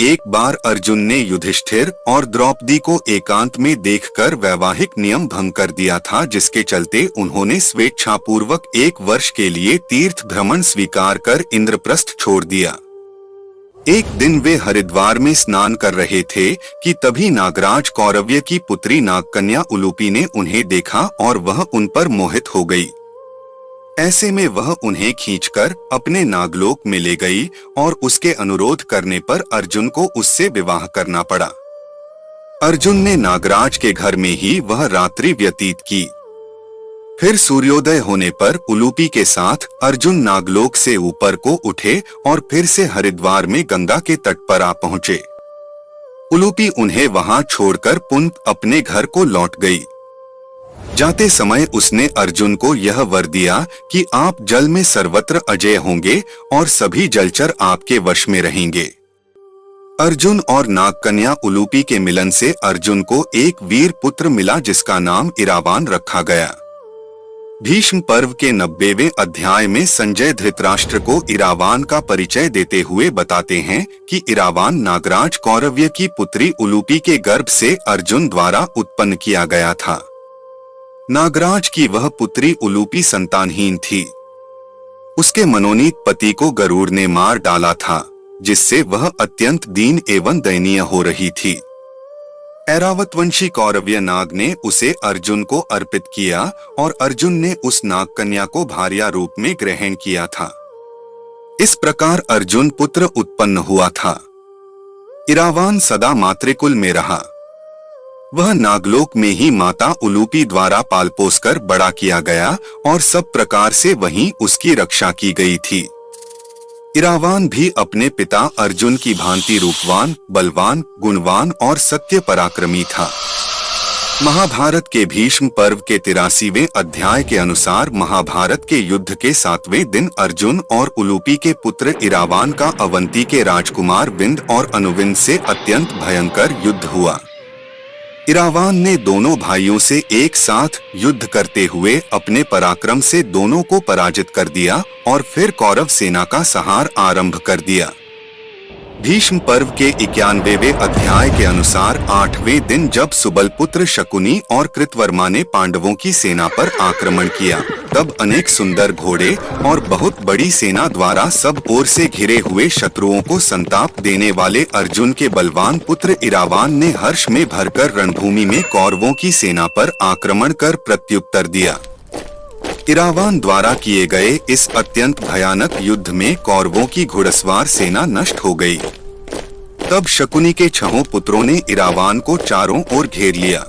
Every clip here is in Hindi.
एक बार अर्जुन ने युधिष्ठिर और द्रौपदी को एकांत में देखकर वैवाहिक नियम भंग कर दिया था, जिसके चलते उन्होंने स्वेच्छापूर्वक 1 वर्ष के लिए तीर्थ भ्रमण स्वीकार कर इंद्रप्रस्थ छोड़ दिया। एक दिन वे हरिद्वार में स्नान कर रहे थे कि तभी नागराज कौरव्य की पुत्री नागकन्या उलूपी ने उन्हें देखा और वह उन पर मोहित हो गई। ऐसे में वह उन्हें खींचकर अपने नागलोक में ले गई और उसके अनुरोध करने पर अर्जुन को उससे विवाह करना पड़ा। अर्जुन ने नागराज के घर में ही वह रात्रि व्यतीत की। फिर सूर्योदय होने पर उलूपी के साथ अर्जुन नागलोक से ऊपर को उठे और फिर से हरिद्वार में गंगा के तट पर आ पहुंचे। उलूपी उन्हें वहां छोड़कर पुनः अपने घर को लौट गई। जाते समय उसने अर्जुन को यह वर दिया कि आप जल में सर्वत्र अजेय होंगे और सभी जलचर आपके वश में रहेंगे। अर्जुन और नागकन्या उलूपी के मिलन से अर्जुन को एक वीर पुत्र मिला, जिसका नाम इरावान रखा गया। भीष्म पर्व के 90वें अध्याय में संजय धृतराष्ट्र को इरावान का परिचय देते हुए बताते हैं कि इरावान नागराज कौरव्य की पुत्री उलूपी के गर्भ से अर्जुन द्वारा उत्पन्न किया गया था। नागराज की वह पुत्री उलूपी संतानहीन थी। उसके मनोनीत पति को गरुड़ ने मार डाला था, जिससे वह अत्यंत दीन एवं दयनीय हो रही थी। ऐरावतवंशी कौरव्य नाग ने उसे अर्जुन को अर्पित किया और अर्जुन ने उस नागकन्या को भार्या रूप में ग्रहण किया था। इस प्रकार अर्जुन पुत्र उत्पन्न हुआ था। इरावान सदा मातृकुल में रहा। वह नागलोक में ही माता उलूपी द्वारा पाल पोस कर बड़ा किया गया और सब प्रकार से वहीं उसकी रक्षा की गई थी। इरावान भी अपने पिता अर्जुन की भांति रूपवान, बलवान, गुणवान और सत्य पराक्रमी था। महाभारत के भीष्म पर्व के 83वें अध्याय के अनुसार महाभारत के युद्ध के 7वें दिन अर्जुन और उलूपी के पुत्र इरावान का अवंती के राजकुमार विंद और अनुविंद से अत्यंत भयंकर युद्ध हुआ। इरावान ने दोनों भाइयों से एक साथ युद्ध करते हुए अपने पराक्रम से दोनों को पराजित कर दिया और फिर कौरव सेना का संहार आरंभ कर दिया। भीष्म पर्व के 91वें अध्याय के अनुसार 8वें दिन जब सुबलपुत्र शकुनी और कृतवर्मा ने पांडवों की सेना पर आक्रमण किया, तब अनेक सुंदर घोड़े और बहुत बड़ी सेना द्वारा सब ओर से घिरे हुए शत्रुओं को संताप देने वाले अर्जुन के बलवान पुत्र इरावान ने हर्ष में भरकर रणभूमि में कौरवों की सेना पर आक्रमण कर प्रत्युत्तर दिया। इरावान द्वारा किए गए इस अत्यंत भयानक युद्ध में कौरवों की घुड़सवार सेना नष्ट हो गई। तब शकुनी के 6 पुत्रों ने इरावान को चारों ओर घेर लिया।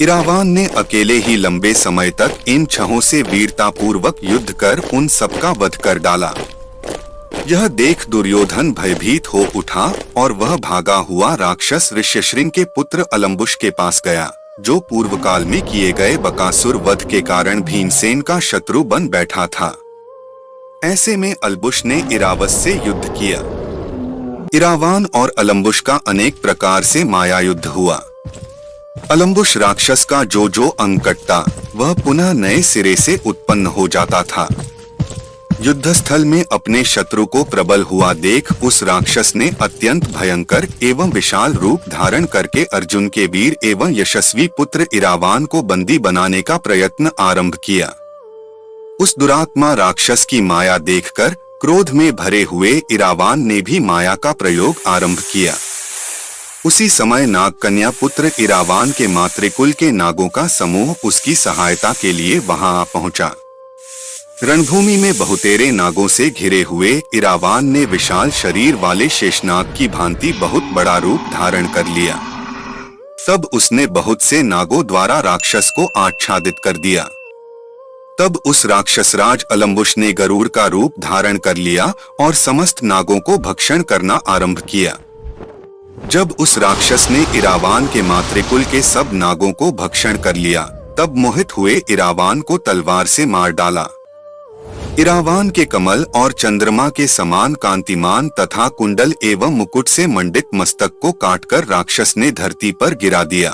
इरावान ने अकेले ही लंबे समय तक इन 6 से वीरतापूर्वक युद्ध कर उन सबका वध कर डाला। यह देख दुर्योधन भयभीत हो उठा और वह भागा हुआ राक्षस ऋष्यशृंग के पुत्र अलम्बुश के पास गया, जो पूर्व काल में किए गए बकासुर वध के कारण भीमसेन का शत्रु बन बैठा था। ऐसे में अलबुश ने इरावत से युद्ध किया। इरावान और अलम्बुश का अनेक प्रकार से माया युद्ध हुआ। अलम्बुश राक्षस का जो अंग कटता, वह पुनः नए सिरे से उत्पन्न हो जाता था। युद्धस्थल में अपने शत्रु को प्रबल हुआ देख उस राक्षस ने अत्यंत भयंकर एवं विशाल रूप धारण करके अर्जुन के वीर एवं यशस्वी पुत्र इरावान को बंदी बनाने का प्रयत्न आरंभ किया। उस दुरात्मा राक्षस की माया देखकर क्रोध में भरे हुए इरावान ने भी माया का प्रयोग आरंभ किया। उसी समय नागकन्या पुत्र इरावान के मातृकुल के नागों का समूह उसकी सहायता के लिए वहां आ पहुंचा। रणभूमि में बहुतेरे नागों से घिरे हुए इरावान ने विशाल शरीर वाले शेषनाग की भांति बहुत बड़ा रूप धारण कर लिया। तब उसने बहुत से नागों द्वारा राक्षस को आच्छादित कर दिया। तब उस राक्षसराज अलम्बुश ने गरुड़ का रूप धारण कर लिया और समस्त नागों को भक्षण करना आरंभ किया। जब उस राक्षस ने इरावान के मातृकुल के सब नागों को भक्षण कर लिया, तब मोहित हुए इरावान को तलवार से मार डाला। इरावान के कमल और चंद्रमा के समान कांतिमान तथा कुंडल एवं मुकुट से मंडित मस्तक को काटकर राक्षस ने धरती पर गिरा दिया।